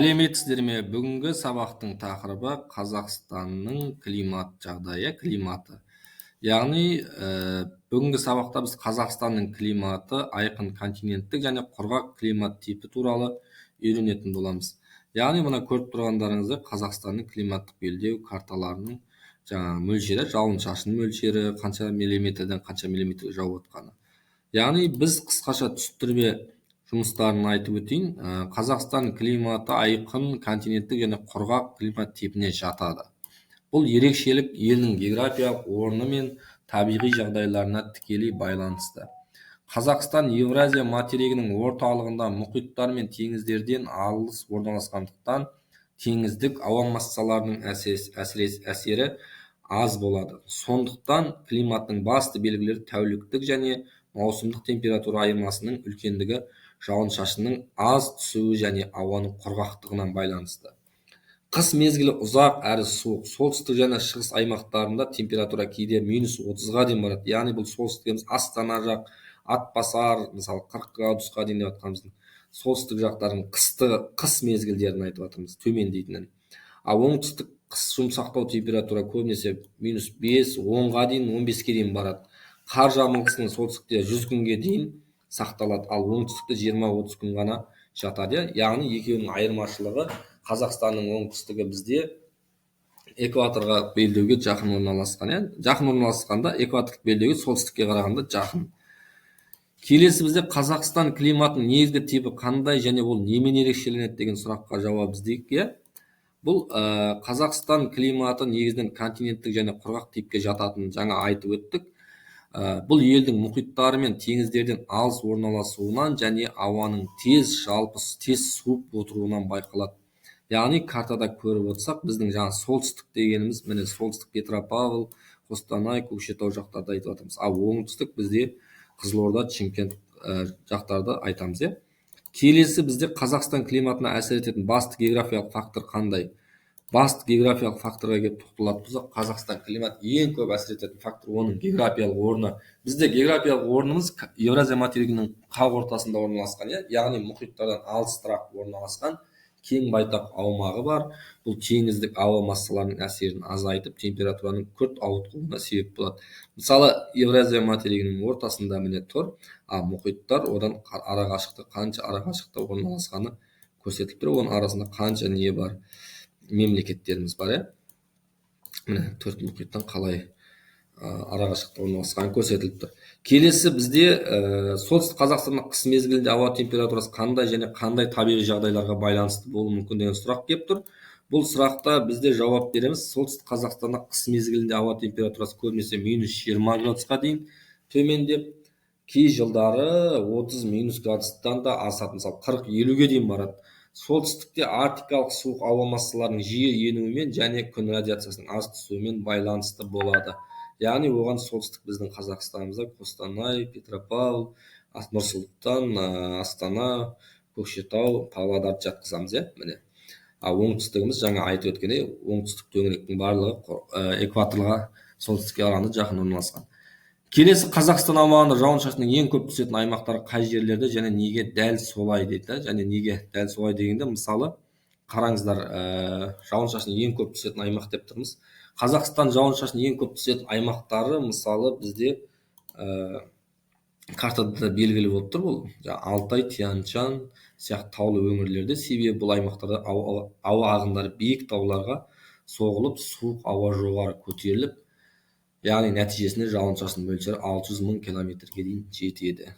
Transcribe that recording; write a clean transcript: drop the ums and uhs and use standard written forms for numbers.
Сәлеметсіздер ме? Бүгінгі сабақтың тақырыбы Қазақстанның климаты. Яғни, бүгінгі сабақта біз Қазақстанның климаты, айқын континенттік және құрғақ климат типі туралы үйренетін боламыз. Яғни, мына көріп тұрғандарыңызды Қазақстанның климаттық белдеу карталарының мөлшері, жауын-шашын мөлшері, қанша миллиметрден қанша миллиметр жауып отқаны. Яғни, біз қысқаша түсіндірме жұмыстарын айтып өтейін. Қазақстан климаты айқын континенттік және құрғақ климат типіне жатады. Бұл ерекшелік елдің географиялық орны мен табиғи жағдайларына тікелей байланысты. Қазақстан Евразия материгінің орталығында мұхиттар мен теңіздерден алыс орналасқандықтан теңіздік ауа массаларының әсері аз болады. Сондықтан климаттың басты белгілері тәуліктік және маусымдық температура айырмасының үлкендігі, жауын-шашынның аз түсуі және ауаның құрғақтығынан байланысты. Қыс мезгілі ұзақ әрі суық. Солтүстік және шығыс аймақтарында температура кейде -30-ға дейін барады. Яғни бұл солтүстігіміз Астана жақ, Атбасар, мысалы 40 градусқа дейін деп жатқанымыздың солтүстік жақтардың қыс мезгілдерін айтып жатырмыз, төмендейтінін. Ал оңтүстік қыс жұмсақтау температура көбінесе -5, 10-ға дейін, 15-ке дейін барады. Қар жамылғысының солтүстікте 100 күнге дейін сақталады, ал оңтүстікте 20-30 күн ғана жатады. Яғни екеуінің айырмашылығы Қазақстанның оңтүстігі бізде экваторға белдеуге жақын орналасқан. Жақын орналасқанда экваторлық белдеуге солтүстікке қарағанда жақын. Келесі бізде Қазақстан климатының негізгі типі қандай және ол немен ерекшеленеді деген сұраққа жауап іздейік. Бұл Қазақстан климаты негізінен континенттік және құрғақ типке жататынын жаңа айтып өттік. Бұл елдің мұхиттары мен теңіздерден алыс орналасуынан және ауаның тез суып отыруынан байқалады. Яғни картада көріп отырсақ, біздің солтүстік дегеніміз, міне солтүстік Петропавл, Қостанай, Көкшетау жақтарды айтып жатырмыз. Ал оңтүстік бізде Қызылорда, Шымкент жақтарды айтамыз. Келесі бізде Қазақстан климатына әсер ететін басты географиялық фактор қандай? Басты географиялық факторға келіп тоқталатын болсақ, Қазақстан климат ең көп әсер ететін фактор оның географиялық орны. Бізде географиялық орнымыз Евразия материгінің қақ ортасында орналасқан, яғни мұхиттардан алысырақ орналасқан кең байтақ аумағы бар. Бұл теңіздік ауа массаларының әсерін азайтып, температураның күрт ауытқуына себеп болады. Мысалы, Евразия материгінің ортасында міне тұр, ал мұхиттар одан қанша арақашықта орналасқаны көрсетіліп тұр. Оның арасында қанша не бар, мемлекеттеріміз бар. Міне 4 мұхиттан қалай арақашықта орналасқаны көрсетіліп тұр. Келесі бізде солтүстік Қазақстанда қыс мезгілінде ауа температурасы қандай және қандай табиғи жағдайларға байланысты болуы мүмкін деген сұрақ келіп тұр. Бұл сұрақта бізде жауап береміз. Солтүстік Қазақстанда қыс мезгілінде ауа температурасы көбінесе -20 градусқа дейін төмендеп, кей жылдары 30 градустан да асады, мысалы 40-50-ге дейін барады. Солтүстікте арктикалық суық ауа массаларының жиі енуімен және күн радиациясының аз түсуімен байланысты болады. Яғни оған солтүстік біздің Қазақстанымызда Қостанай, Петропавл, Нұр-Сұлтан, Астана, Көкшетау, Павлодарды жатқызамыз. Міне. Ал оңтүстігіміз жаңа айтып өткендей, оңтүстік төңіректің барлығы экваторға солтүстікке қарағанда жақын орналасқан. Келесі Қазақстан аумағында жауын-шашынның ең көп түсетін аймақтары қай жерлерде және неге дәл солай дейді. Және неге дәл солай дегенде, мысалы, қараңыздар, жауын-шашын ең көп түсетін аймақ деп тұрмыз. Қазақстан жауын-шашын ең көп түсетін аймақтары, мысалы, бізде картада белгілі болып тұр. Бұл Алтай, Тянь-Шань сияқты таулы өңірлерде, себебі бұл аймақтарда ауа ағындары биік тауларға соғылып, суық ауа жоғары көтеріліп, яғни нәтижесінде жауын-шашын мөлшері 600 000 километрге дейін жетеді.